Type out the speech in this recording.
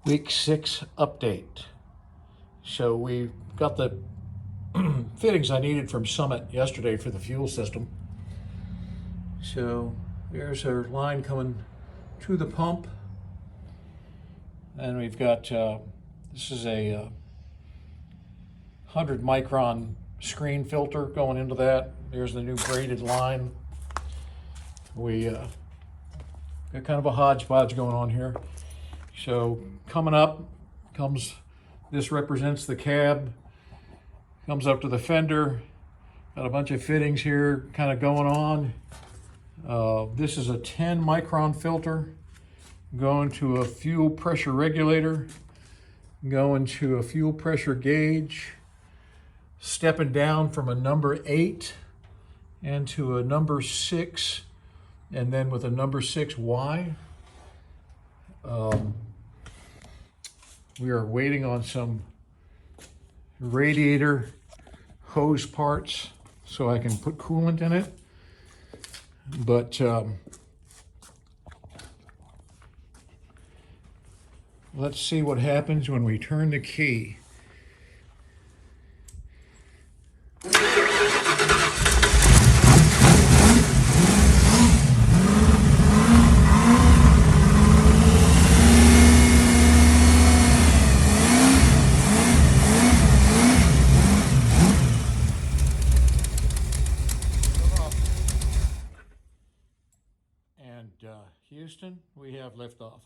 Week 6 update. So we got the fittings I needed from Summit yesterday for the fuel system. So there's our line coming to the pump. And we've got, this is a 100 micron screen filter going into that. There's the new braided line. We got kind of a hodgepodge going on here. So coming up comes, this represents the cab, comes up to the fender, got a bunch of fittings here kind of going on. This is a 10 micron filter going to a fuel pressure regulator, going to a fuel pressure gauge, stepping down from a number 8 into a number 6, and then with a number 6Y. We are waiting on some radiator hose parts so I can put coolant in it. But let's see what happens when we turn the key. Houston, we have liftoff.